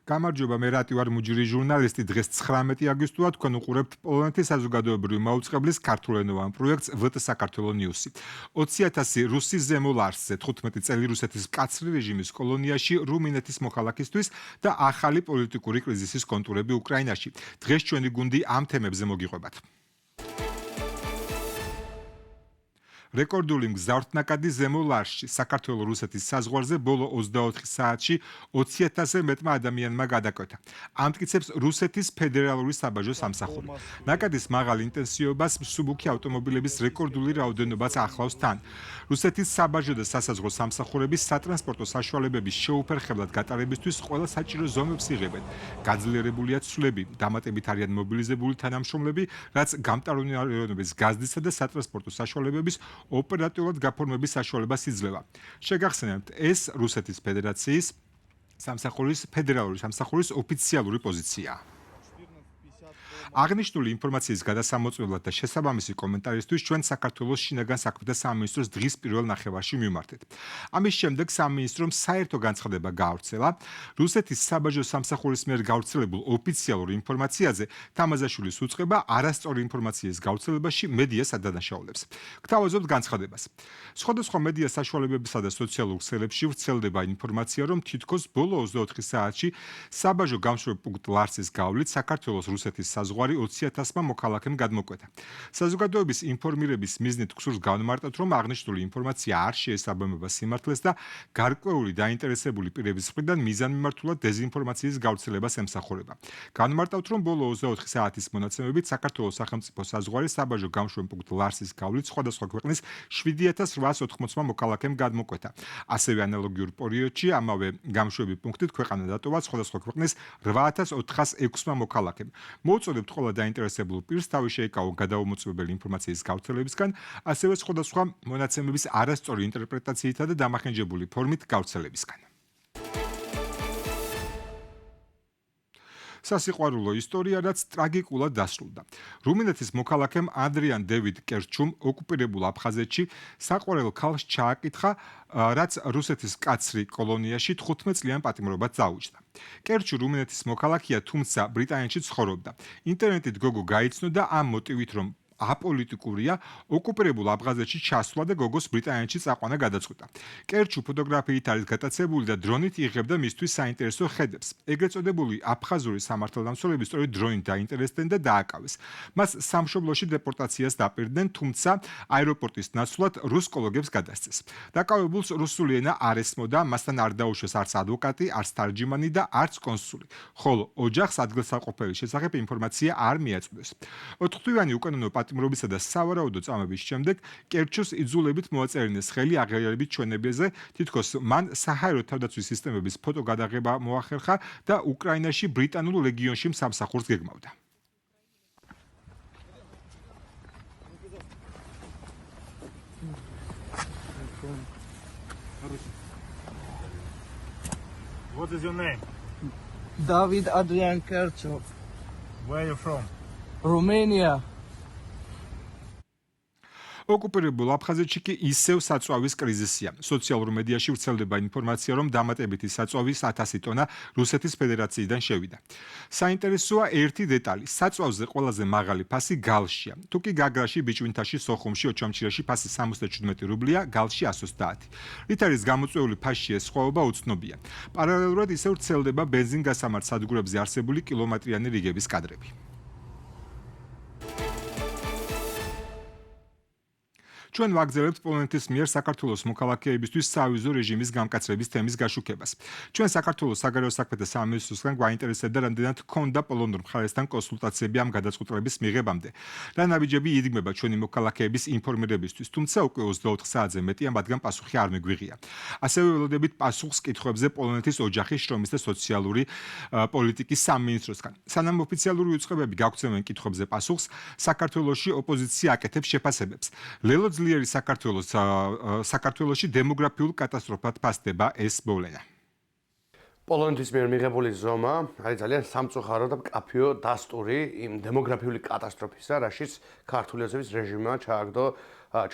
გამარჯობა, მე რატი ვარ მუჯირი ჟურნალისტი. დღეს 19 აგვისტოა, თქვენ უყურებთ პოლონეთის საზოგადოებრივი მაუწყებლის ქართულენოვან პროექტს VT საქართველოს ნიუსი. 20,000 რუსი ზემოლარსზე 15 წელი რუსეთის მკაცრი რეჟიმის კოლონიაში რუმინეთის მოქალაქისთვის და ახალი პოლიტიკური კრიზისის კონტურები უკრაინაში. დღეს ჩვენი გუნდი ამ თემებზე მოგიყვებათ. რეკორდული მგზავრთნაკადი ზემოლარსში საქართველოს რუსეთის საზღვარზე ბოლო 24 საათში 20,000-ზე მეტმა ადამიანმა გადაკვეთა. ამტკიცებს რუსეთის ფედერალური საბაჟო სამსახური. ნაკადის მაღალ ინტენსივობას მსუბუქი ავტომობილების რეკორდული რაოდენობაც ახლავს თან. რუსეთის საბაჟო და სასაზღვრო სამსახურების სატრანსპორტო საშუალებების შეუფერხებლად გატარებისთვის ყველა საჭირო ზომებს იღებენ. გაძლიერებულია ცვლილები, დამატებით არიან მობილიზებული თანამშრომლები, რაც გამტარუნი რაიონების გაზრდისა და სატრანსპორტო საშუალებების ოპერატიულად გაფორმების საშუალებას იძლევა. შეგახსენებთ, ეს რუსეთის ფედერაციის სამსახურის ფედერალური სამსახურის ოფიციალური პოზიციაა. აღნიშნული ინფორმაციის გადასამოწმებლად და შესაბამისი კომენტარისთვის ჩვენ საქართველოს შინაგან საქმეთა სამინისტროს დღის პირველ ნახევარში მივმართეთ. ამის შემდეგ სამინისტრომ საერთო განცხადება გაავრცელა რუსეთის საბაჟო სამსახურის მიერ გავრცელებულ ოფიციალურ ინფორმაციაზე თამაზაშვილის უწყება არასწორი ინფორმაციის გავრცელებაში მედიას ადანაშაულებს. გთავაზობთ განცხადებას. სხვადასხვა მედია საშუალებებსა და სოციალურ ქსელებში ვრცელდება ინფორმაცია, რომ თითქოს ბოლო 24 საათში საბაჟო გამშვებ პუნქტ ლარსის გავლით საქართველოს რუსეთის საზღვარი 20,000-მა მოქალაქემ გადმოკვეთა. საზოგადოების ინფორმირების მიზნით გსურს განმარტოთ, რომ აღნიშნული ინფორმაცია არ შეესაბამება სიმართლეს და გარკვეული დაინტერესებული პირების მხრიდან მიზანმიმართულად დეზინფორმაციის გავრცელებას ემსახურება. განმარტავთ, რომ ბოლო 24 საათის მონაცემებით საქართველოს სახელმწიფო საზღვარი საბაჟო გამშვებ პუნქტ ლარსის გავლით სხვადასხვა ქვეყნის 7,880-მა მოქალაქემ გადმოკვეთა. ასევე ანალოგიურ პერიოდში ამავე გამშვები პუნქტით ქვეყანა დატოვა სხვადასხვა ქვეყნის 8,406-მა მოქალაქემ. მოუწოდებთ ყველა დაინტერესებულ პირს თავი შეეკავო გადაუმოწმებელი ინფორმაციის გავრცელებისგან, ასევე სხვადასხვა მონაცემების არასწორი ინტერპრეტაციითა და დამახინჯებული ფორმით გავრცელებისგან. სასიყვარულო ისტორია, რაც ტრაგიკულად დასრულდა. რუმინეთის მოქალაქემ ადრიან დევიდ კერჩუმ ოკუპირებულ აფხაზეთში საყვარელ ქალს ჩააკითხა, რაც რუსეთის მკაცრი კოლონიაში 15 წლიან პატიმრობად წაუჯდა. კერჩუ რუმინეთის მოქალაქეა, თუმცა ბრიტანეთში ცხოვრობდა. ინტერნეტით გოგო გაიცნო და ამ მოტივით, რომ აპოლიტიკურია, ოკუპირებულ აფხაზეთში ჩასვლა და გოგოს ბრიტანეთში წაყვანა გადაწყვიტა. კერჩუ ფოტოგრაფიით არის გატაცებული და დრონით იღებდა მისთვის საინტერესო ხედებს. ეგრეთ წოდებული აფხაზური სამართალდამცველები სწორედ დრონით დაინტერესდნენ და დააკავეს. მას სამშობლოში დეპორტაციას დაპირდნენ, თუმცა აეროპორტის ნაცვლად რუს კოლეგებს გადასცეს. დაკავებულს რუსული ენა არ ესმოდა, მასთან არ დაუშვეს არც ადვოკატი, არც თარჯიმანი და არც კონსული. ხოლო ოჯახს ადგილსამყოფელი შესახებ ინფორმაცია არ მიაწვდეს. 4 თვიანი უკანონო პატიმრობისა და სავარაუდო წამების შემდეგ კერჩუს იძულებით მოაწერინეს ხელი აღიარებით ჩვენებაზე, თითქოს მან საჰაერო თავდაცვის სისტემების ფოტო გადაღება მოახერხა და უკრაინაში ბრიტანულ ლეგიონში სამსახურს გეგმავდა. What is your name? David Adrian Kerchov, Where are you from? Romania. ოკუპირებულ აფხაზეთში კი ისევ საწვავის კრიზისია. სოციალურ მედიაში ვრცელდება ინფორმაცია, რომ დამატებითი საწვავის 1000 ტონა რუსეთის ფედერაციიდან შევიდა. საინტერესოა ერთი დეტალი. საწვავზე ყველაზე მაღალი ფასი გალშია. თუ კი გაგრაში, ბიჭვინთაში, სოხუმში, ოჩამჩირაში ფასი 77 რუბლია, გალში 130. რით არის გამოწვეული ფასში ეს სხვაობა უცნობია. პარალელურად ისევ ვრცელდება ბენზინგასამართ სადგურებზე არსებული კილომეტრიანი რიგების კადრები. ჩვენ ვაგზავნებთ პოლონეთის მიერ საქართველოს მოქალაქეებისთვის სავიზო რეჟიმის გამკაცრების თემის გაშუქებას. ჩვენ საქართველოს საგარეო საქმეთა სამინისტროსგან გვაინტერესებდა, რამდენად ჰქონდა პოლონურ მხარესთან კონსულტაციები ამ გადაწყვეტილების მიღებამდე. რა ნაბიჯები იდგმება ჩვენი მოქალაქეების ინფორმირებისთვის, თუმცა უკვე 24 საათზე მეტია მათგან პასუხი არ მიგვიღია. ასევე ველოდებით პასუხს კითხვებზე პოლონეთის ოჯახის, შრომის და სოციალური პოლიტიკის სამინისტროსგან. სანამ ოფიციალური უწყებები გაგვცემენ კითხვებზე პასუხს, საქართველოში ოპოზიცია აკეთებს შეფასებებს. ლელო ძლიერი საქართველოში დემოგრაფიულ კატასტროფად ფასდება ეს მოვლენა. პოლონეთის მიერ მიღებული ზომა არის ძალიან სამწუხარო და მკაფიო დასტური იმ დემოგრაფიული კატასტროფისა, რაშიც ქართული ოცნების რეჟიმმა ჩააგდო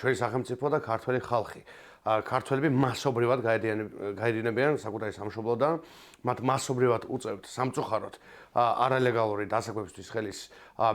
ჩვენი სახელმწიფო და ქართველი ხალხი. ქართველები მასობრივად გაედინებიან საკუთარი სამშობლოდან, მათ მასობრივად უწევთ სამწუხაროდ არალეგალური დასაქმებისთვის ხელის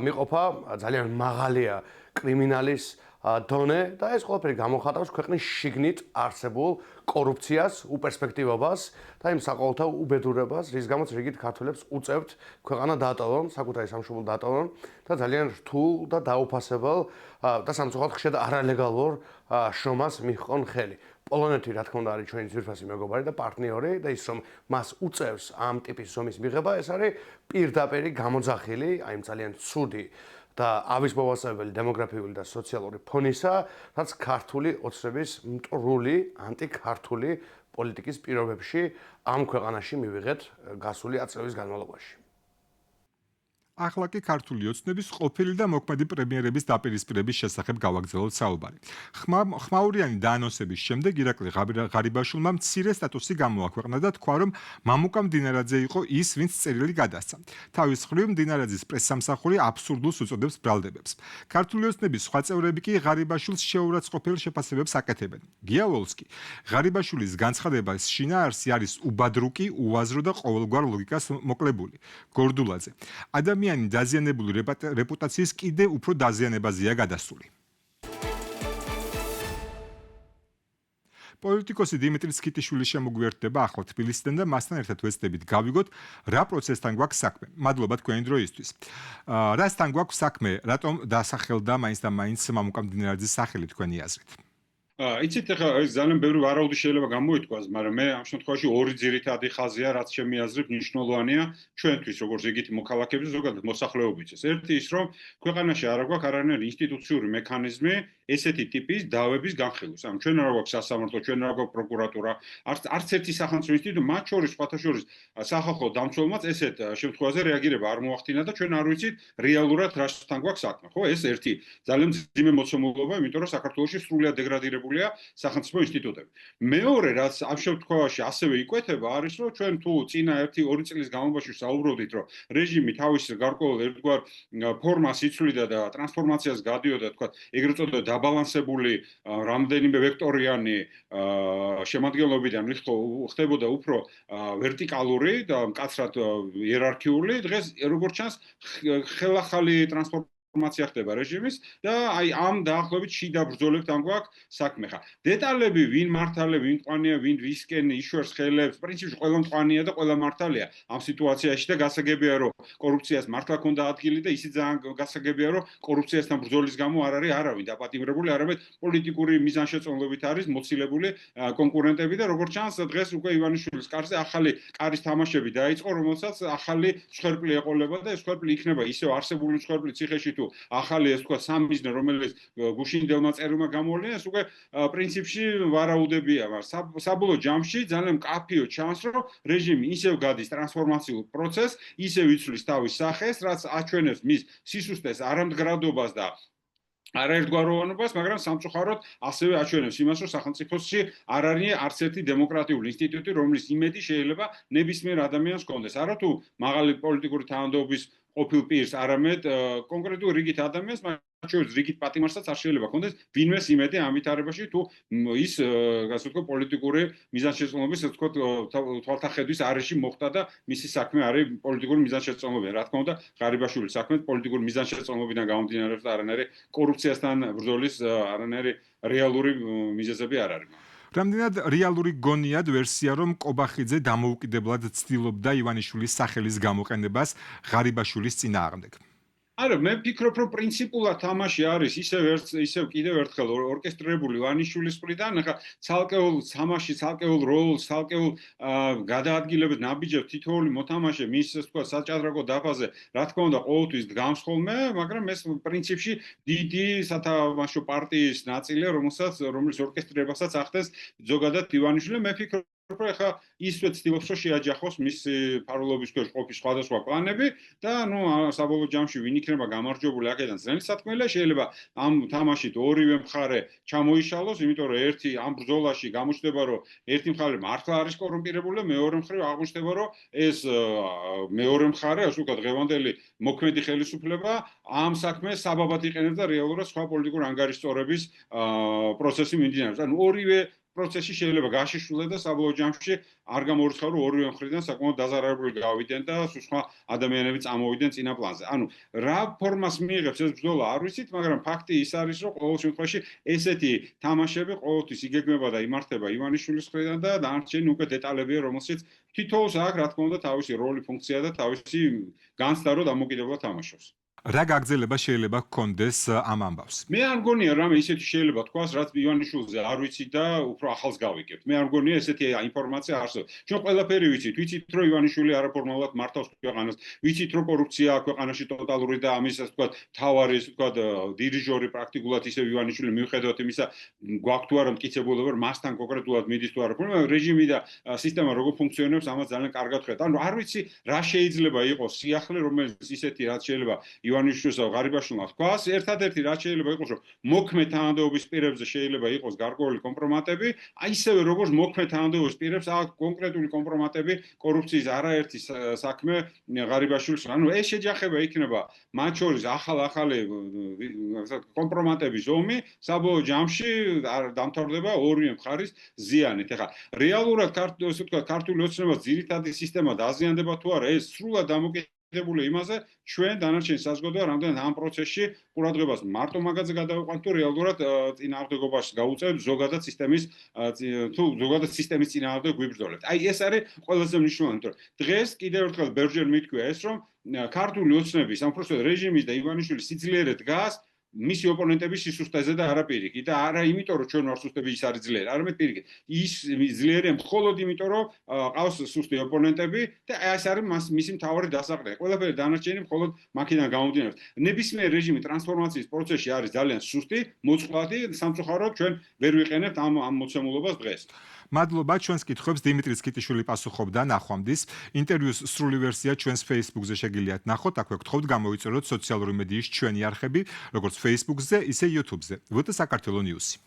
მიღება, ძალიან მაღალია კრიმინალის დონე და ეს ყველაფერი გამოხატავს ქვეყნის შიგნით არსებულ კორუფციას, უპერსპექტივობას და იმ საყოველთაო უბედურებას, რის გამოც რიგით ქართველებს უწევთ ქვეყანა დაატოვონ, საკუთარი სამშობლო დაატოვონ და ძალიან რთულ და დაუფასებელ და სამწუხაროდ ხშირად არალეგალურ შრომას მიჰყონ ხელი. პოლონეთი, რა თქმა უნდა, არის ჩვენი ძვირფასი მეგობარი და პარტნიორი და ის რომ მას უწევს ამ ტიპის ზომის მიღება, ეს არის პირდაპირი გამოძახილი, აი ამ ძალიან ცუდი და ავის მოვასწავლებელი დემოგრაფიული და სოციალური ფონისა, რაც ქართული ოცნების მტრული, ანტიქართული პოლიტიკის პირობებში ამ ქვეყანაში მივიღეთ გასული ათწლევის განმავლობაში. ახლა კი ქართული ოცნების ყოფილი და მოქმედი პრემიერების დაპირისპირების შესახებ გავაგრძელოთ საუბარი. ხმაურიანი დაანონსების შემდეგ ირაკლი ღარიბაშვილმა მცირე სტატუსი გამოაქვეყნა და თქვა, რომ მამუკა მდინარაძე იყო ის, ვინც წერილი გადასცა. თავის მხრივ მდინარაძის პრესსამსახური აბსურდულს უწოდებს ბრალდებებს. ქართული ოცნების სხვა წევრები კი ღარიბაშვილს შეურაცხყოფელ შეფასებებს აკეთებენ. გია ვოლსკი ღარიბაშვილის განცხადებას შინაარსი არის უბადრუკი, უაზრო და ყოველგვარ ლოგიკას მოკლებული. გორდულაძე ადამიანი დაზიანებული რეპუტაციის კიდე უფრო დაზიანებაზეა გადასული. პოლიტიკოსი დიმიტრი სქიტიშვილი შემოგვიერთდება ახლა თბილისიდან და მასთან ერთად ვეცდებით გავიგოთ, რა პროცესთან გვაქვს საქმე. მადლობა თქვენი დროისთვის. რასთან გვაქვს საქმე, რატომ დასახელდა მაინც და მაინც მამუკა მდინარაძის სახელი თქვენი აზრით? იცით, ახლა ეს ძალიან ბევრი ვარაუდი შეიძლება გამოითქვას, მაგრამ მე ამ შემთხვევაში ორი ძირითადი ხაზია, რაც ჩემი აზრით მნიშვნელოვანია ჩვენთვის, როგორც იგივე მოქალაქეებს, ზოგადად მოსახლეობისთვის. ერთი ის, რომ ქვეყანაში არ გვაქვს არანაირი ინსტიტუციური მექანიზმი ესეთი ტიპის დავების განხილვის. ამ ჩვენ არ გვაქვს სასამართლო, ჩვენ არ გვაქვს პროკურატურა, არც ერთი სახელმწიფო ინსტიტუტი, მათ შორის სხვათა შორის სახალხო დამცველმაც ესეთ შემთხვევაზე რეაგირება არ მოახდინა და ჩვენ არ ვიცით რეალურად რასთან გვაქვს საქმე. ხო, ეს ერთი ძალიან მძიმე მოცემულობა, იმიტომ რომ საქართველოში სრულიად დეგრადირებულია სახელმწიფო ინსტიტუტები. მეორე, რაც ამ შემთხვევაში ასევე იკვეთება, არის რომ ჩვენ თუ წინა 1-2 წლის განმავლობაში საუბრობდით, რომ რეჟიმი თავის გარკვეულ ერთგვარ ფორმას იცვლიდა და ტრანსფორმაციას გადიოდა, თქვა, ეგრეთ წოდებული დაბალანსებული რამდენიმე ვექტორიანი შემადგენლობიდან ხდებოდა უფრო ვერტიკალური და მკაცრად იერარქიული, დღეს როგორც ჩანს ხელახალი ტრანსფორმაცია ხდება რეჟიმის და აი ამ დაახლოებით შიდა ბრძოლებთან გვაქვს საქმე. ხა დეტალები ვინ მართალია, ვინ მტყუანია, ვინ ვისკენ იშვერს ხელებს, პრინციპში ყველა მტყუანია და ყველა მართალია ამ სიტუაციაში და გასაგებია რომ კორუფციას მართლა ქონდა ადგილი და ისიც ძალიან გასაგებია რომ კორუფციასთან ბრძოლის გამო არ არის არავინ დაპატიმრებული, არამედ პოლიტიკური მიზანშეწონილობით არის მოცილებული კონკურენტები და როგორც ჩანს დღეს უკვე ივანიშვილის კარზე ახალი კარის თამაშები დაიწყო, რომელსაც ახალი მსხვერპლი ეყოლება და ეს მსხვერპლი იქნება ისევ არსებული მსხვერპლი ციხეში თუ ახალი ეს თქვა სამიზნე რომელიც გუშინდელმა წერილმა გამოვლინეს ეს უკვე პრინციპში ვარაუდებია, მაგრამ საბოლოო ჯამში ძალიან მკაფიო ჩანს, რომ რეჟიმი ისევ გადის ტრანსფორმაციულ პროცესს, ისევ იცვლის თავის სახეს, რაც აჩვენებს მის სისუსტეს, არამდგრადობას და არაერთგვაროვანობას, მაგრამ სამწუხაროდ ასევე აჩვენებს იმას, რომ სახელმწიფოში არ არის არც ერთი დემოკრატიული ინსტიტუტი, რომლის იმედი შეიძლება ნებისმიერ ადამიანს ჰქონდეს. არა თუ მაღალი პოლიტიკური თანამდებობის ყოფილ პირს, არამედ კონკრეტულ რიგით ადამიანს, მათ შორის რიგით პატიმარსაც არ შეიძლება ჰქონდეს ვინმეს იმედი ამ ვითარებაში თუ ის ასე ვთქვათ პოლიტიკური მიზანშეწონილობის ასე ვთქვათ თვალთახედვის არეში მოხდა და მისი საქმე არის პოლიტიკური მიზანშეწონილობა. რა თქმა უნდა, ღარიბაშვილის საქმე პოლიტიკური მიზანშეწონილობიდან გამომდინარეობს და არანაირი კორუფციასთან ბრძოლის არანაირი რეალური მიზეზები არ არის. რამდენად რეალური გონიათ ვერსია, რომ კობახიძე დამოუკიდებლად ცდილობდა ივანიშვილის სახელის გამოყენებას ღარიბაშვილის წინააღმდეგ? არა, მე ვფიქრობ, რომ პრინციპულად თამაში არის ისევ კიდევ ერთხელ ორკესტრირებული ვანიშვილის მხრიდან, ახლა ცალკეულ თამაში, ცალკეულ როლს, ცალკეულ გადაადგილებას ნაბიჯებს თითოეული მოთამაშე მის ასე ვთქვათ საჭადრაკო დაფაზე, რა თქმა უნდა, ყოველთვის დგამს ხოლმე, მაგრამ ეს პრინციპში დიდი სათამაშო პარტიის ნაწილია, რომლის ორკესტრირებასაც ახდენს ზოგადად ივანიშვილი. მე ვფიქრობ, ეხლა ისვე ცდილობს რომ შეაჯახოს მის ფარულობის ქვეშ ყოფის სხვადასხვა კლანები და საბოლოო ჯამში ვინ იქნება გამარჯვებული აქედან ძნელი სათქმელია, შეიძლება ამ თამაშით ორივე მხარე ჩამოიშალოს, იმიტომ რომ ერთი ამ ბრძოლაში გამოჩნდება რომ ერთი მხარე მართლა არის კორუმპირებული და მეორე მხრივ აღმოჩნდება რომ ეს მეორე მხარე ასე ვთქვათ დღევანდელი მოქმედი ხელისუფლება ამ საქმეს საბაბად იყენებს და რეალურად სხვა პოლიტიკური ანგარიშწორების პროცესი მიმდინარეობს. ანუ ორივე პროცესი შეიძლება გაშიშვლე და საბოლოო ჯამში არ გამორიცხავ რომ ორივე მხრიდან საკმაოდ დაზარალებული გავიდნენ და სხვა ადამიანები წამოვიდნენ წინა პლანზე. ანუ რა ფორმას მიიღებს ეს ბრძოლა არ ვიცით, მაგრამ ფაქტი ის არის რომ ყოველ შემთხვევაში ესეთი თამაშები ყოველთვის იგეგმება და იმართება ივანიშვილის მხრიდან და დანარჩენი უკვე დეტალებია რომელსაც თითოეულს აქვს რა თქმა უნდა თავისი როლი, ფუნქცია და თავისი განცდა რომ დამოკიდებლად თამაშობს. რა გაგრძელება შეიძლება გქონდეს ამ ამბავს? მე არ მგონია რამე ისეთი შეიძლება თქვას, რაც ივანიშვილზე არ ვიცი და უფრო ახალს გავიგებთ. მე არ მგონია ესეთი ინფორმაცია არსებობს. ჩვენ ყველაფერი ვიცით რომ ივანიშვილი არაფორმალურად მართავს ქვეყანას, ვიცით რომ კორუფცია ქვეყანაში ტოტალური და ამის ასე ვთქვათ, თავარი ასე ვთქვათ, დირიჟორი პრაქტიკულად ისე ივანიშვილი მიუხედავად იმისა, გვაქვს თუ არა მტკიცებულება, რომ მასთან კონკრეტულად მიდის თუ არა, მაგრამ რეჟიმი და სისტემა როგორ ფუნქციონირებს, ამას ძალიან კარგად ხედავთ. ანუ არ ვიცი რა შეიძლება იყოს სიახლე, რომელიც ისეთი რაც შეიძლება ივანიშვილს ღარიბაშვილმა თქვას, ერთადერთი რაც შეიძლება იყოს, რომ მოქმედ თანამდებობის პირებზე შეიძლება იყოს გარკვეული კომპრომატები, აი ისევე როგორც მოქმედ თანამდებობის პირებს აქვს კონკრეტული კომპრომატები კორუფციის არაერთი საქმე ღარიბაშვილს. ანუ ეს შეჯახება იქნება მათ შორის ახალი კომპრომატების ომი, საბოლოო ჯამში დამთავრდება ორივე მხარის ზიანით. ეხლა რეალურად ქართული ოცნებას ძირითადი სისტემა დაზიანდება თუ არა, ეს სრულად დამოკიდებულია იმაზე, ჩვენ დანარჩენი საზოგადოება რამდენად ამ პროცესში ყურადღებას მარტო მაგაზე გადავიყვანთ თუ რეალურად წინააღმდეგობაში გავუწევთ ზოგადად სისტემის წინააღმდეგ გვიბრძოლებთ. აი ეს არის ყველაზე მნიშვნელოვანი, რომ დღეს კიდევ ერთხელ ბევრჯერ მითქვია ეს, რომ ქართული ოცნების ამ პროცესში რეჟიმის და ივანიშვილის სიძლიერე დგას მისი ოპონენტების სისუსტეზე და არა პირიქით და არა იმიტომ რომ ჩვენ ვარ სუსტები ის არის ძლიერი, არამედ პირიქით. ის ძლიერია მხოლოდ იმიტომ რომ ყავს სუსტი ოპონენტები და ეს არის მისი მთავარი დასაყრდენი. ყველაფერი დანარჩენი მხოლოდ მაქედან გამომდინარეობს. ნებისმიერ რეჟიმის ტრანსფორმაციის პროცესში არის ძალიან სუსტი, მოწყვლადი, სამწუხაროდ ჩვენ ვერ ვიყენებთ ამ მოცემულობას დღეს. მადლობა ჩვენს კითხვებს დიმიტრი სკიტიშვილი პასუხობდა ნახვამდის. ინტერვიუს სრული ვერსია ჩვენს Facebook-ზე შეგიძლიათ ნახოთ. აქვე გთხოვთ გამოიწეროთ სოციალური მედიის ჩვენი არხები, როგორც Facebook-ზე, ისე YouTube-ზე. ვტ საქართველოს ნიუსი.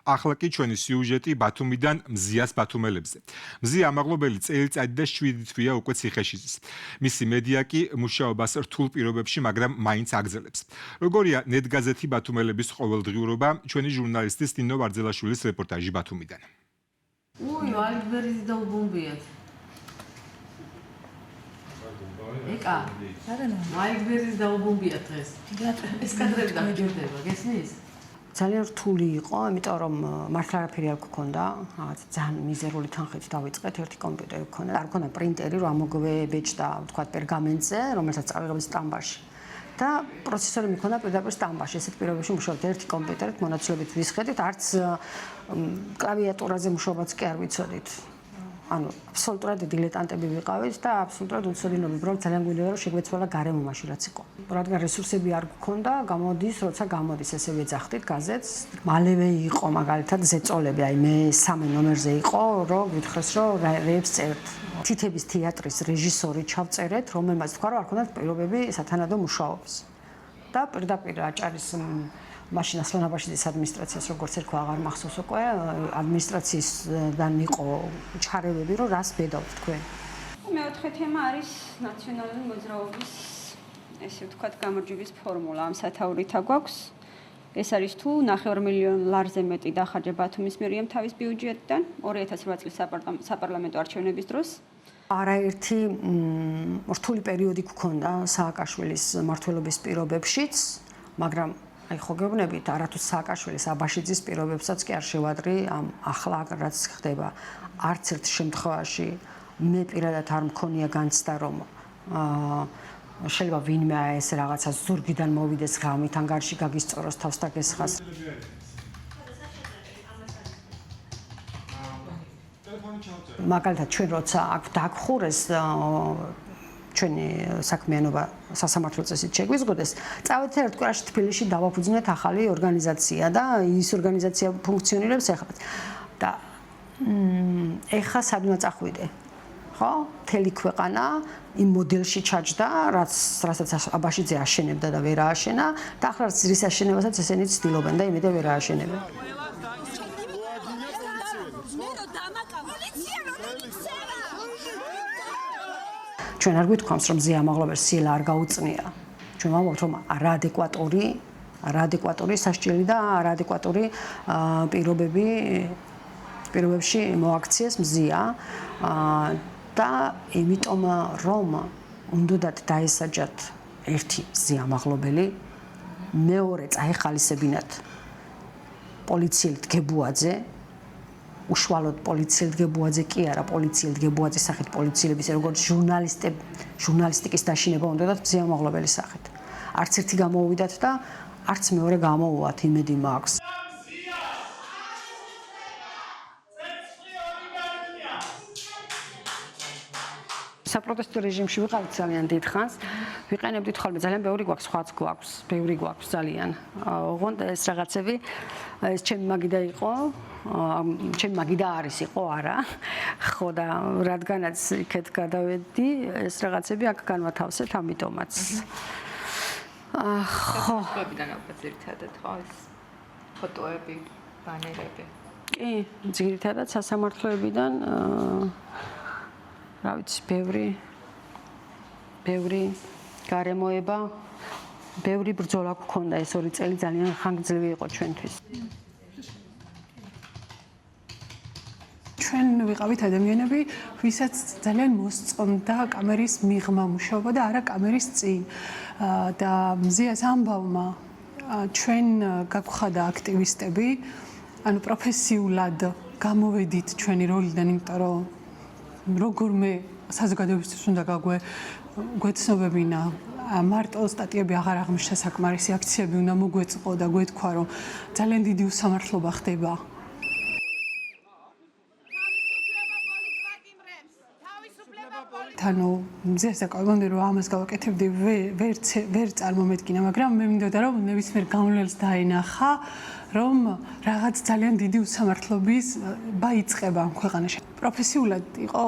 ახლა კი ჩვენი სიუჟეტი ბათუმიდან მზიას ბათუმელებზე. მზია ამაღლობელი წელიწადი და 7 თვეა უკვე ციხეში ზის. მისი მედია კი მუშაობას რთულ პირობებში, მაგრამ მაინც აგრძელებს. როგორია ნეტგაზეთი ბათუმელების ყოველდღიურობა, ჩვენი ჟურნალისტის ნინო ვარძელაშვილის რეპორტაჟი ბათუმიდან. ალიბერის და უბუმბიათ. ეკა. ალიბერის და უბუმბიათ დღეს. ეს კადრები დაგჭირდება, გესმის? ძალიან რთული იყო, იმიტომ რომ მართლა არაფერი არ გქონდა, რაღაც ძალიან მიზერული თანხით დავიწყეთ, ერთი კომპიუტერი გქონდა, არ გქონდა პრინტერი, რომ ამოგვებეჭდა, ვთქვათ, პერგამენტზე, რომელსაც წავიღებთ სტამბაში. და პროცესორი მქონდა პირდაპირ სტამბაში, ესეთ პირობებში მუშაობთ ერთი კომპიუტერით, მონაცვლებით ვისხედით, არც კლავიატურაზე მუშაობაც კი არ ვიცოდით. ანუ აბსოლუტურად დილეტანტები ვიყავით და აბსოლუტურად უცოდინობ, უბრალოდ ძალიან გვინდა რომ შეგვეცვალა გარემო მაშინ რაც იყო. რადგან რესურსები არ გქონდა, გამოდის, როცა გამოდის, ესე ვეძახდით გაზეთს. მალევე იყო მაგალითად ზეწოლები, აი მე 3 ნომერზე იყო, რომ გითხრეს რომ რეებს წერთ. თითების თეატრის რეჟისორი ჩავწერეთ, რომელმაც თქვა რომ არ ქონდათ პირობები სათანადო მუშაობის. და პირდაპირ აჭარის მაშინ ასლანაბაშიძის ადმინისტრაციას როგორც ერქვა აღარ მახსოვს უკვე ადმინისტრაციისგან იყო ჩარევები რომ რას ბედავთ თქვენ. მეოთხე თემა არის ნაციონალური მოძრაობის ესე ვთქვათ გამარჯვების ფორმულა ამ სათაურითა გვაქვს. ეს არის თუ 9 მილიონ ლარზე მეტი დახარჯა ბათუმის მერიამ თავის ბიუჯეტიდან 2008 წლის საპარლამენტო არჩევნების დროს. არაერთი რთული პერიოდი გქონდა სააკაშვილის მმართველობის პირობებშიც, მაგრამ აი ხო გეუბნებით, არათუ სააკაშვილის აბაშიძის პირობებსაც კი არ შევადრი ამ ახლა რაც ხდება. არც ერთ შემთხვევაში მე პირადად არ მქონია განცდა რომ შეიძლება ვინმე ეს რაღაცა ზურგიდან მოვიდეს ღამით ანგარიში გაგისწოროს თავს და გესხას. მაგალითად ჩვენ როცა აქ დაგხურეს ჩვენი საქმიანობა სასამართლო წესით შეგვიზღუდეს, წავედით ერთ კვირაში თბილისში დავაფუძნეთ ახალი ორგანიზაცია და ის ორგანიზაცია ფუნქციონირებს ახლა. და ეხა სადღაც ახვიდე. ხო? მთელი ქვეყანა იმ მოდელში ჩაჯდა, რასაც აბაშიძე აშენებდა და ვერ ააშენა და ახლა რის აშენებასაც ესენი ცდილობენ და იმედია ვერ ააშენებენ. ჩვენ არ გვითქვამს რომ მზია ამაღლობელს სილა არ გაუწნია. ჩვენ ვამბობთ რომ არაადეკვატური არაადეკვატური სასჯელი და არაადეკვატური პირობებში მოაქციეს მზია და იმიტომ რომ უნდათ დაესაჯათ ერთი მზიამაღლობელი მეორე წაეხალისებინათ პოლიციელთ გებუაძე უშუალოდ პოლიციელთ გებუაძე კი არა პოლიციელთ გებუაძის სახით პოლიციელების როგორც ჟურნალისტიკის დაშინება უნდათ მზიამაღლობელის სახით არც ერთი გამოუვიდათ და არც მეორე გამოუვათ იმედი მაქვს საპროტესტო რეჟიმში ვიყავით ძალიან დიდ ხანს. ვიყენებდით ხოლმე ძალიან ბევრი გვაქვს, სხვაც გვაქვს, ბევრი გვაქვს ძალიან. ოღონდ ეს რაღაცები ეს ჩემი მაგიდა იყო, ჩემი მაგიდა არის იყო, არა. ხო და რადგანაც იქეთ გადავედი, ეს რაღაცები აქ განვათავსეთ ამიტომაც. ხო. ფოტოებიდან ალბათ ერთადად ხო ეს ფოტოები, ბანერები. კი, ძირითადად სასამართლოებიდან რა ვიცი, ბევრი გარემოება, ბევრი ბრძოლა გქონდა ეს 2 წელი ძალიან ხანგრძლივი იყო ჩვენთვის. ჩვენ ვიყავით ადამიანები, ვისაც ძალიან მოსწონდა კამერის მიღმა მუშაობა და არა კამერის წინ. და მზიას ამბავმა ჩვენ გაგვხადა აქტივისტები, ანუ პროფესიულად გამოვედით ჩვენი როლიდან, იმიტომ რომ როგორმე საზოგადოებისთვის უნდა გაგვეცნობებინა მარტო სტატიები აღარ აღმოჩნდა საკმარისი აქციები უნდა მოგვეწყო და გვეთქვა რომ ძალიან დიდი უსამართლობა ხდება ანუ მზეს აკავებდი რომ ამას გავაკეთებდი ვერ წარმომედგინა მაგრამ მე მინდოდა რომ ნებისმიერ გამლელს დაენახა რომ რაღაც ძალიან დიდი უსამართლობის ბაიწყება ქვეყანაში. პროფესიულად იყო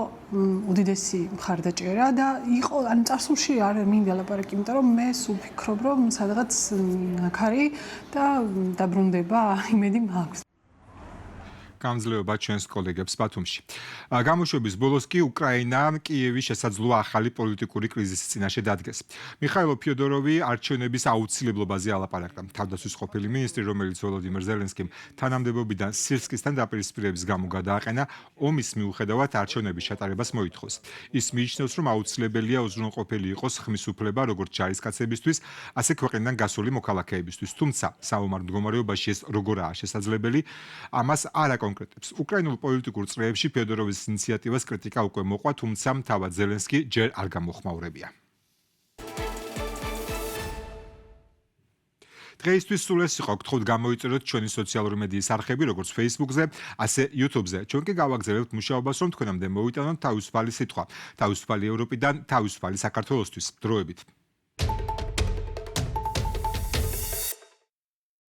უდიდესი მხარდაჭერა და იყო ან წარსულში არ მინდა ლაპარაკი, იმიტომ რომ მე სულ ვფიქრობ, რომ სადღაც აქ არის და დაბრუნდება იმედი მაქვს. გამძლეობა ჩვენს კოლეგებს ბათუმში. გამოშვების ბოლოს კი უკრაინამ კიევის შესაძლო ახალი პოლიტიკური კრიზისის წინაშე დადგეს. მიხაილო ფიოდოროვი არჩევნების აუცილებლობაზე ალაპარაკდა. თავდაცვის ყოფილი მინისტრი, რომელიც ვოლოდიმირ ზელენსკიმ თანამდებობიდან სირსკისთან დაპირისპირების გამო გადააყენა, ომის მიუხედავად არჩევნების ჩატარებას მოითხოვს. ის მიიჩნევს, რომ აუცილებელია უზრუნველყოფილი იყოს ხმის უფლება როგორც ჯარისკაცებისთვის, ასე ქვეყნიდან გასული მოქალაქეებისთვის. თუმცა საომარ მდგომარეობაში ეს როგორაა შესაძლებელი, ამას არ კონკრეტებს. უკრაინულ პოლიტიკურ წრეებში ფიოდოროვის ინიციატივას კრიტიკა უკვე მოყვა, თუმცა თავად ზელენსკი ჯერ არ გამოხმაურებია. დღეისთვის სულ ეს იყო. გთხოვთ გამოიწეროთ ჩვენი სოციალური მედიის არხები, როგორც Facebook-ზე, ასე YouTube-ზე. ჩვენ კი გავაგზავნებთ მუშაობას, რომ თქვენამდე მოვიტანოთ თავისუფალი სიტყვა, თავისუფალი ევროპიდან, თავისუფალი საქართველოსთვის. დროებით.